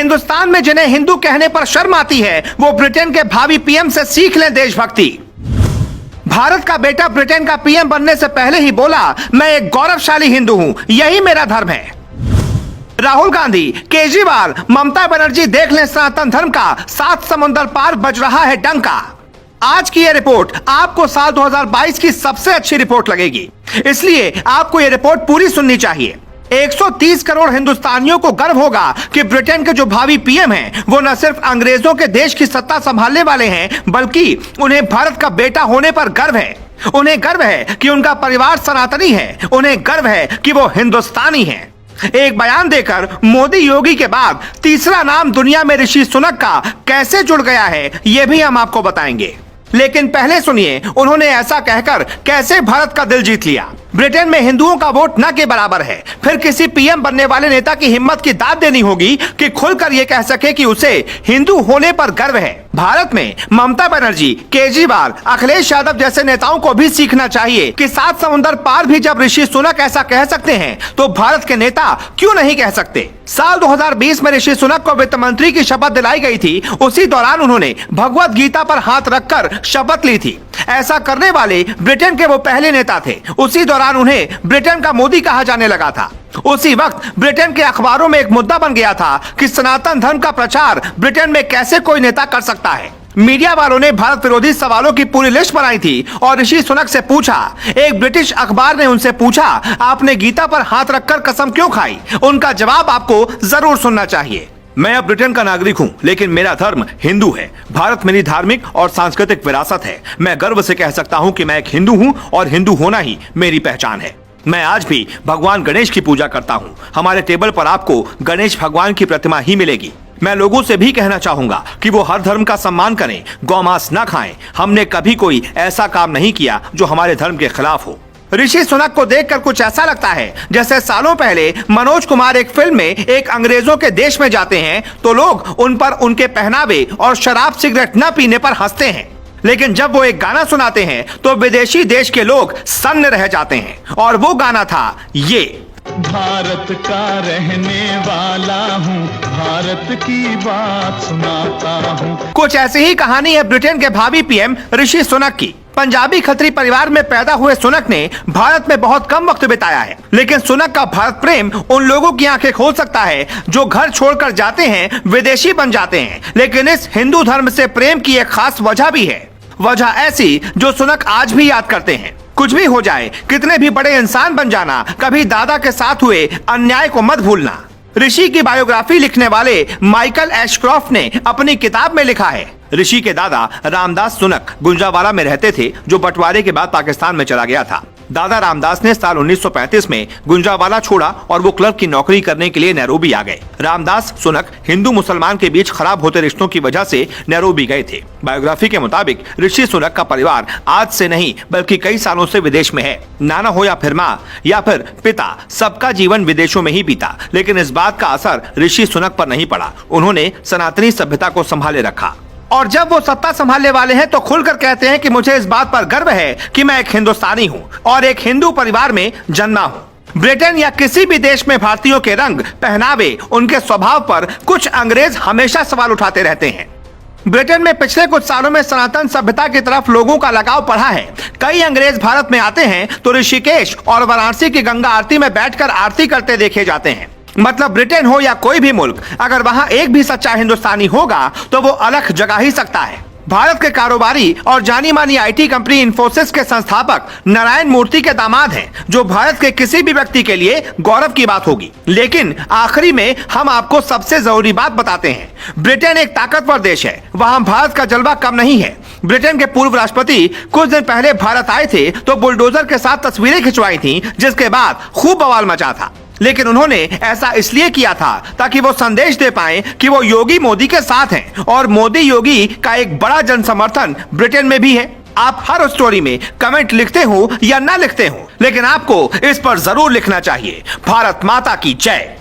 हिंदुस्तान में जिन्हें हिंदू कहने पर शर्म आती है वो ब्रिटेन के भावी पीएम से सीख लें देशभक्ति। भारत का बेटा ब्रिटेन का पीएम बनने से पहले ही बोला, मैं एक गौरवशाली हिंदू हूं, यही मेरा धर्म है। राहुल गांधी, केजरीवाल, ममता बनर्जी, देख लें सनातन धर्म का 7 समुंदर पार बज रहा है डंका। आज की यह रिपोर्ट आपको साल 2022 की सबसे अच्छी रिपोर्ट लगेगी, इसलिए आपको यह रिपोर्ट पूरी सुननी चाहिए। 130 करोड़ हिंदुस्तानियों को गर्व होगा कि ब्रिटेन के जो भावी पीएम हैं वो न सिर्फ अंग्रेजों के देश की सत्ता संभालने वाले हैं, बल्कि उन्हें भारत का बेटा होने पर गर्व है। उन्हें गर्व है कि उनका परिवार सनातनी है, उन्हें गर्व है कि वो हिंदुस्तानी हैं। एक बयान देकर मोदी योगी के बाद तीसरा नाम दुनिया में ऋषि सुनक का कैसे जुड़ गया है, ये भी हम आपको बताएंगे। लेकिन पहले सुनिए उन्होंने ऐसा कहकर कैसे भारत का दिल जीत लिया। ब्रिटेन में हिंदुओं का वोट न के बराबर है, फिर किसी पीएम बनने वाले नेता की हिम्मत की दाद देनी होगी कि खुलकर यह कह सके कि उसे हिंदू होने पर गर्व है। भारत में ममता बनर्जी, केजरीवाल, अखिलेश यादव जैसे नेताओं को भी सीखना चाहिए कि 7 समुंदर पार भी जब ऋषि सुनक ऐसा कह सकते हैं तो भारत के नेता क्यों नहीं कह सकते। साल 2020 में ऋषि सुनक को वित्त मंत्री की शपथ दिलाई गई थी। उसी दौरान उन्होंने भगवत गीता पर हाथ रखकर शपथ ली थी। ऐसा करने वाले ब्रिटेन के वो पहले नेता थे। उसी दौरान उन्हें ब्रिटेन का मोदी कहा जाने लगा था। उसी वक्त ब्रिटेन के अखबारों में एक मुद्दा बन गया था कि सनातन धर्म का प्रचार ब्रिटेन में कैसे कोई नेता कर सकता है। मीडिया वालों ने भारत विरोधी सवालों की पूरी लिस्ट बनाई थी और ऋषि सुनक से पूछा। एक ब्रिटिश अखबार ने उनसे पूछा, आपने गीता पर हाथ रखकर कसम क्यों खाई? उनका जवाब आपको जरूर सुनना चाहिए। मैं अब ब्रिटेन का नागरिक हूं, लेकिन मेरा धर्म हिंदू है। भारत मेरी धार्मिक और सांस्कृतिक विरासत है। मैं गर्व से कह सकता हूं कि मैं एक हिंदू हूं और हिंदू होना ही मेरी पहचान है। मैं आज भी भगवान गणेश की पूजा करता हूं। हमारे टेबल पर आपको गणेश भगवान की प्रतिमा ही मिलेगी। मैं लोगों से भी कहना चाहूंगा कि वो हर धर्म का सम्मान करें, गौमांस न खाएं। हमने कभी कोई ऐसा काम नहीं किया जो हमारे धर्म के खिलाफ हो। ऋषि सुनक को देखकर कुछ ऐसा लगता है जैसे सालों पहले मनोज कुमार एक फिल्म में एक अंग्रेजों के देश में जाते हैं तो लोग उन पर उनके पहनावे और शराब सिगरेट न पीने पर हंसते हैं, लेकिन जब वो एक गाना सुनाते हैं तो विदेशी देश के लोग सन्न रह जाते हैं। और वो गाना था ये, भारत का रहने वाला हूँ, भारत की बात सुनाता हूँ। कुछ ऐसी ही कहानी है ब्रिटेन के भावी पीएम ऋषि सुनक की। पंजाबी खत्री परिवार में पैदा हुए सुनक ने भारत में बहुत कम वक्त बिताया है, लेकिन सुनक का भारत प्रेम उन लोगों की आंखें खोल सकता है जो घर छोड़कर जाते हैं, विदेशी बन जाते हैं। लेकिन इस हिंदू धर्म से प्रेम की एक खास वजह भी है, वजह ऐसी जो सुनक आज भी याद करते हैं। कुछ भी हो जाए, कितने भी बड़े इंसान बन जाना, कभी दादा के साथ हुए अन्याय को मत भूलना। ऋषि की बायोग्राफी लिखने वाले माइकल एशक्रॉफ्ट ने अपनी किताब में लिखा है, ऋषि के दादा रामदास सुनक गुंजावाला में रहते थे जो बंटवारे के बाद पाकिस्तान में चला गया था। दादा रामदास ने साल 1935 में गुंजावाला छोड़ा और वो क्लर्क की नौकरी करने के लिए नैरोबी आ गए। रामदास सुनक हिंदू मुसलमान के बीच खराब होते रिश्तों की वजह से नैरोबी गए थे। बायोग्राफी के मुताबिक ऋषि सुनक का परिवार आज से नहीं बल्कि कई सालों से विदेश में है। नाना हो या फिर माँ या फिर पिता, सबका जीवन विदेशों में ही बीता, लेकिन इस बात का असर ऋषि सुनक पर नहीं पड़ा। उन्होंने सनातनी सभ्यता को संभाले रखा और जब वो सत्ता संभालने वाले हैं तो खुलकर कहते हैं कि मुझे इस बात पर गर्व है कि मैं एक हिंदुस्तानी हूँ और एक हिंदू परिवार में जन्मा हूँ। ब्रिटेन या किसी भी देश में भारतीयों के रंग, पहनावे, उनके स्वभाव पर कुछ अंग्रेज हमेशा सवाल उठाते रहते हैं। ब्रिटेन में पिछले कुछ सालों में सनातन सभ्यता की तरफ लोगों का लगाव बढ़ा है। कई अंग्रेज भारत में आते हैं तो ऋषिकेश और वाराणसी की गंगा आरती में बैठकर आरती करते देखे जाते हैं। मतलब ब्रिटेन हो या कोई भी मुल्क, अगर वहां एक भी सच्चा हिंदुस्तानी होगा तो वो अलग जगा ही सकता है। भारत के कारोबारी और जानी मानी आईटी कंपनी इन्फोसिस के संस्थापक नारायण मूर्ति के दामाद हैं, जो भारत के किसी भी व्यक्ति के लिए गौरव की बात होगी। लेकिन आखिरी में हम आपको सबसे जरूरी बात बताते हैं। ब्रिटेन एक ताकतवर देश है, वहां भारत का जलवा कम नहीं है। ब्रिटेन के पूर्व राष्ट्रपति कुछ दिन पहले भारत आए थे तो बुलडोजर के साथ तस्वीरें खिंचवाई थी, जिसके बाद खूब बवाल मचा था। लेकिन उन्होंने ऐसा इसलिए किया था ताकि वो संदेश दे पाएं कि वो योगी मोदी के साथ हैं और मोदी योगी का एक बड़ा जन समर्थन ब्रिटेन में भी है। आप हर स्टोरी में कमेंट लिखते हो या ना लिखते हो, लेकिन आपको इस पर जरूर लिखना चाहिए, भारत माता की जय।